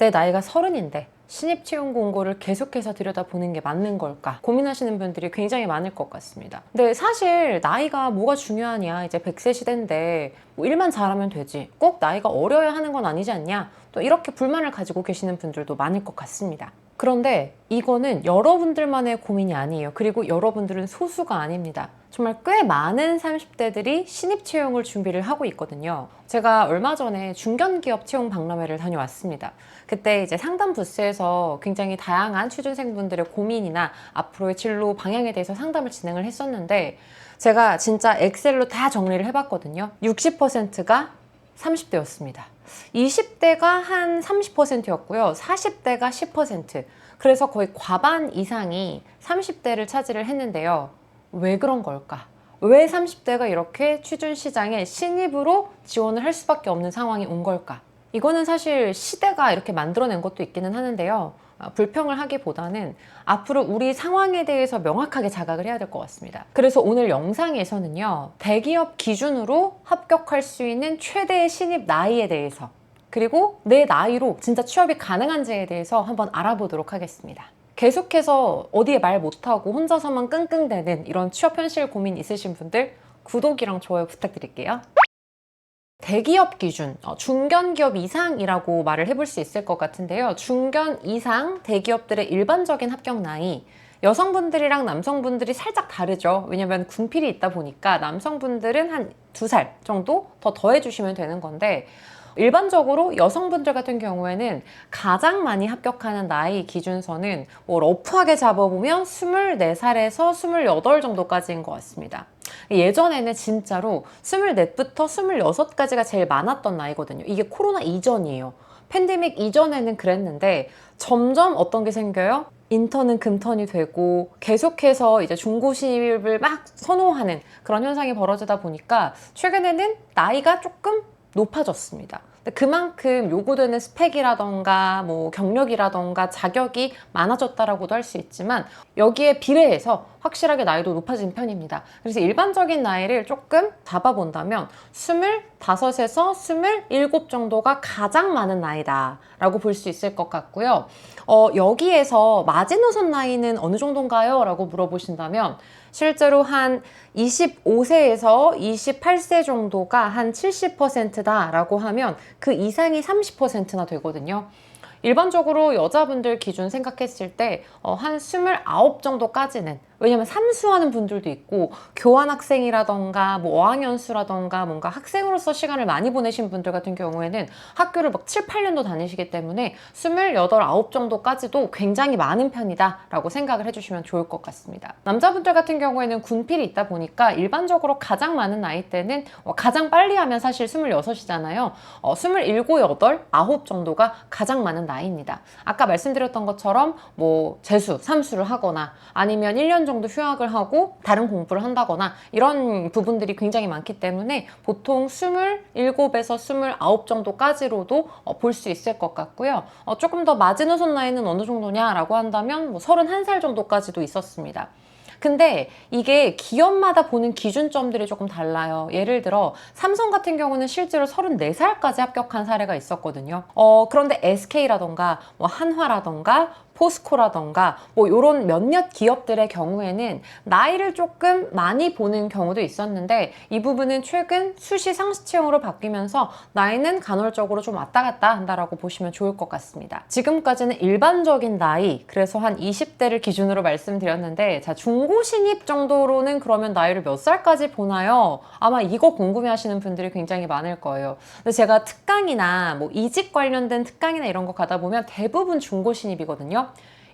내 나이가 30인데 신입 채용 공고를 계속해서 들여다보는 게 맞는 걸까 고민하시는 분들이 굉장히 많을 것 같습니다. 근데 사실 나이가 뭐가 중요하냐, 이제 100세 시대인데 뭐 일만 잘하면 되지, 꼭 나이가 어려야 하는 건 아니지 않냐, 또 이렇게 불만을 가지고 계시는 분들도 많을 것 같습니다. 그런데 이거는 여러분들만의 고민이 아니에요. 그리고 여러분들은 소수가 아닙니다. 정말 꽤 많은 30대들이 신입 채용을 준비를 하고 있거든요. 제가 얼마 전에 중견기업 채용 박람회를 다녀왔습니다. 그때 이제 상담 부스에서 굉장히 다양한 취준생분들의 고민이나 앞으로의 진로 방향에 대해서 상담을 진행을 했었는데, 제가 진짜 엑셀로 다 정리를 해봤거든요. 60%가 30대였습니다. 20대가 한 30%였고요. 40대가 10%. 그래서 거의 과반 이상이 30대를 차지를 했는데요. 왜 그런 걸까? 왜 30대가 이렇게 취준 시장에 신입으로 지원을 할 수밖에 없는 상황이 온 걸까? 이거는 사실 시대가 이렇게 만들어낸 것도 있기는 하는데요. 불평을 하기보다는 앞으로 우리 상황에 대해서 명확하게 자각을 해야 될 것 같습니다. 그래서 오늘 영상에서는요, 대기업 기준으로 합격할 수 있는 최대의 신입 나이에 대해서, 그리고 내 나이로 진짜 취업이 가능한지에 대해서 한번 알아보도록 하겠습니다. 계속해서 어디에 말 못하고 혼자서만 끙끙대는 이런 취업 현실 고민 있으신 분들, 구독이랑 좋아요 부탁드릴게요. 대기업 기준, 중견기업 이상이라고 말을 해볼 수 있을 것 같은데요. 중견 이상 대기업들의 일반적인 합격 나이, 여성분들이랑 남성분들이 살짝 다르죠. 왜냐면 군필이 있다 보니까 남성분들은 한 2살 정도 더 더해주시면 되는 건데, 일반적으로 여성분들 같은 경우에는 가장 많이 합격하는 나이 기준선은 뭐 러프하게 잡아보면 24살에서 28 정도까지인 것 같습니다. 예전에는 진짜로 24부터 26까지가 제일 많았던 나이거든요. 이게 코로나 이전이에요. 팬데믹 이전에는 그랬는데 점점 어떤 게 생겨요? 인턴은 금턴이 되고 계속해서 이제 중고 신입을 막 선호하는 그런 현상이 벌어지다 보니까 최근에는 나이가 조금 높아졌습니다. 그만큼 요구되는 스펙이라던가 뭐 경력이라던가 자격이 많아졌다라고도 할 수 있지만, 여기에 비례해서 확실하게 나이도 높아진 편입니다. 그래서 일반적인 나이를 조금 잡아본다면 25에서 27 정도가 가장 많은 나이다 라고 볼 수 있을 것 같고요. 여기에서 마지노선 나이는 어느 정도인가요? 라고 물어보신다면 실제로 한 25세에서 28세 정도가 한 70%다 라고 하면 그 이상이 30%나 되거든요. 일반적으로 여자분들 기준 생각했을 때 한 29 정도까지는, 왜냐면 삼수하는 분들도 있고 교환학생이라던가 뭐 어학연수라던가 뭔가 학생으로서 시간을 많이 보내신 분들 같은 경우에는 학교를 막 7, 8년도 다니시기 때문에 28, 9 정도까지도 굉장히 많은 편이다 라고 생각을 해주시면 좋을 것 같습니다. 남자분들 같은 경우에는 군필이 있다 보니까 일반적으로 가장 많은 나이대는 가장 빨리 하면 사실 26이잖아요. 27, 8, 9 정도가 가장 많은 나이입니다. 아까 말씀드렸던 것처럼 뭐 재수, 삼수를 하거나 아니면 1년 정도 휴학을 하고 다른 공부를 한다거나 이런 부분들이 굉장히 많기 때문에 보통 27에서 29 정도까지로도 볼 수 있을 것 같고요. 조금 더 마지노선 나이는 어느 정도냐라고 한다면 뭐 31살 정도까지도 있었습니다. 근데 이게 기업마다 보는 기준점들이 조금 달라요. 예를 들어 삼성 같은 경우는 실제로 34살까지 합격한 사례가 있었거든요. 그런데 SK라던가 뭐 한화라던가 포스코라던가 뭐 이런 몇몇 기업들의 경우에는 나이를 조금 많이 보는 경우도 있었는데, 이 부분은 최근 수시 상시 채용으로 바뀌면서 나이는 간헐적으로 좀 왔다 갔다 한다라고 보시면 좋을 것 같습니다. 지금까지는 일반적인 나이, 그래서 한 20대를 기준으로 말씀드렸는데, 자, 중고 신입 정도로는 그러면 나이를 몇 살까지 보나요? 아마 이거 궁금해 하시는 분들이 굉장히 많을 거예요. 근데 제가 특강이나 뭐 이직 관련된 특강이나 이런 거 가다 보면 대부분 중고 신입이거든요.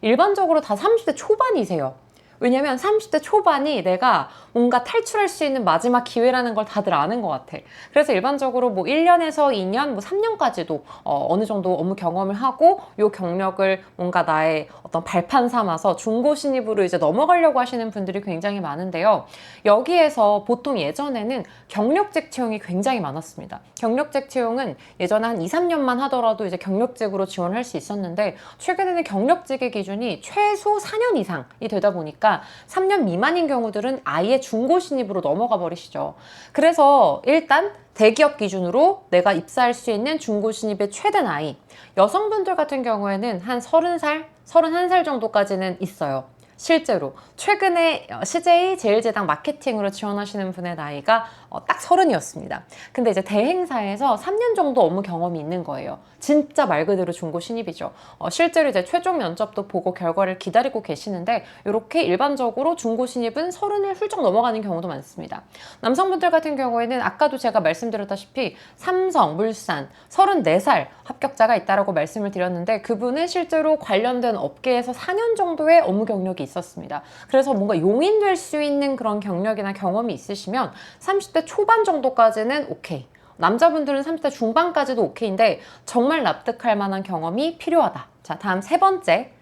일반적으로 다 30대 초반이세요. 왜냐면 30대 초반이 내가 뭔가 탈출할 수 있는 마지막 기회라는 걸 다들 아는 것 같아. 그래서 일반적으로 뭐 1년에서 2년, 뭐 3년까지도 어느 정도 업무 경험을 하고 요 경력을 뭔가 나의 어떤 발판 삼아서 중고 신입으로 이제 넘어가려고 하시는 분들이 굉장히 많은데요. 여기에서 보통 예전에는 경력직 채용이 굉장히 많았습니다. 경력직 채용은 예전에 한 2, 3년만 하더라도 이제 경력직으로 지원할 수 있었는데, 최근에는 경력직의 기준이 최소 4년 이상이 되다 보니까 보니까 3년 미만인 경우들은 아예 중고 신입으로 넘어가 버리시죠. 그래서 일단 대기업 기준으로 내가 입사할 수 있는 중고 신입의 최대 나이, 여성분들 같은 경우에는 한 30살, 31살 정도까지는 있어요. 실제로 최근에 CJ 제일제당 마케팅으로 지원하시는 분의 나이가 딱 30이었습니다. 근데 이제 대행사에서 3년 정도 업무 경험이 있는 거예요. 진짜 말 그대로 중고 신입이죠. 실제로 이제 최종 면접도 보고 결과를 기다리고 계시는데 이렇게 일반적으로 중고 신입은 30을 훌쩍 넘어가는 경우도 많습니다. 남성분들 같은 경우에는 아까도 제가 말씀드렸다시피 삼성, 물산 34살 합격자가 있다라고 말씀을 드렸는데 그분은 실제로 관련된 업계에서 4년 정도의 업무 경력이 있었습니다. 그래서 뭔가 용인될 수 있는 그런 경력이나 경험이 있으시면 30대 초반 정도까지는 오케이. 남자분들은 30대 중반까지도 오케이인데 정말 납득할 만한 경험이 필요하다. 자, 다음 세 번째.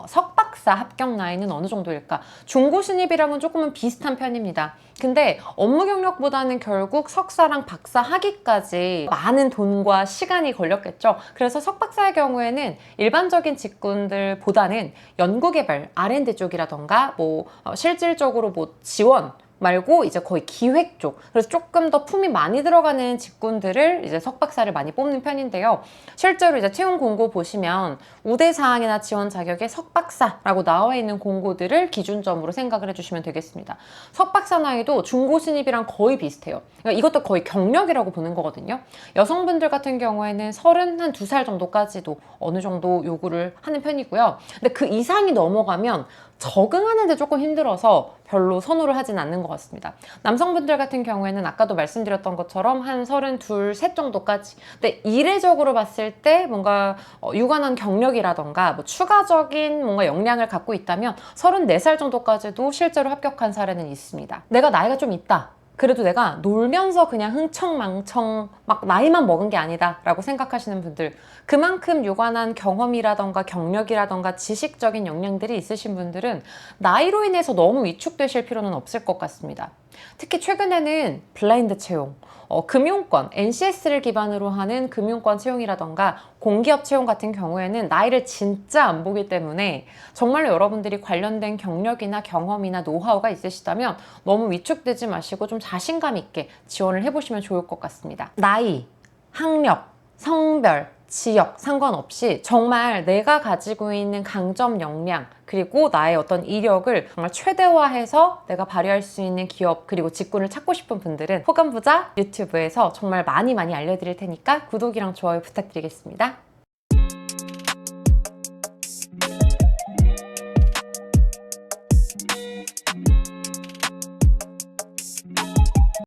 석박사 합격 나이는 어느 정도일까? 중고 신입이랑은 조금은 비슷한 편입니다. 근데 업무 경력보다는 결국 석사랑 박사 학위까지 많은 돈과 시간이 걸렸겠죠. 그래서 석박사의 경우에는 일반적인 직군들보다는 연구개발, R&D 쪽이라던가 실질적으로 지원 말고 이제 거의 기획 쪽, 그래서 조금 더 품이 많이 들어가는 직군들을 이제 석박사를 많이 뽑는 편인데요. 실제로 이제 채용 공고 보시면 우대사항이나 지원 자격에 석박사라고 나와 있는 공고들을 기준점으로 생각을 해주시면 되겠습니다. 석박사 나이도 중고 신입이랑 거의 비슷해요. 그러니까 이것도 거의 경력이라고 보는 거거든요. 여성분들 같은 경우에는 32살 정도까지도 어느 정도 요구를 하는 편이고요. 근데 그 이상이 넘어가면 적응하는데 조금 힘들어서 별로 선호를 하진 않는 것 같습니다. 남성분들 같은 경우에는 아까도 말씀드렸던 것처럼 한 32, 셋 정도까지. 근데 이례적으로 봤을 때 뭔가 유관한 경력이라던가 추가적인 뭔가 역량을 갖고 있다면 34살 정도까지도 실제로 합격한 사례는 있습니다. 내가 나이가 좀 있다. 그래도 내가 놀면서 그냥 흥청망청 막 나이만 먹은 게 아니다 라고 생각하시는 분들, 그만큼 유관한 경험이라던가 경력이라던가 지식적인 역량들이 있으신 분들은 나이로 인해서 너무 위축되실 필요는 없을 것 같습니다. 특히 최근에는 블라인드 채용, 금융권, NCS를 기반으로 하는 금융권 채용이라던가 공기업 채용 같은 경우에는 나이를 진짜 안 보기 때문에 정말로 여러분들이 관련된 경력이나 경험이나 노하우가 있으시다면 너무 위축되지 마시고 좀 자신감 있게 지원을 해보시면 좋을 것 같습니다. 나이, 학력, 성별, 지역 상관없이 정말 내가 가지고 있는 강점 역량 그리고 나의 어떤 이력을 정말 최대화해서 내가 발휘할 수 있는 기업 그리고 직군을 찾고 싶은 분들은 호감부자 유튜브에서 정말 많이 알려드릴 테니까 구독이랑 좋아요 부탁드리겠습니다.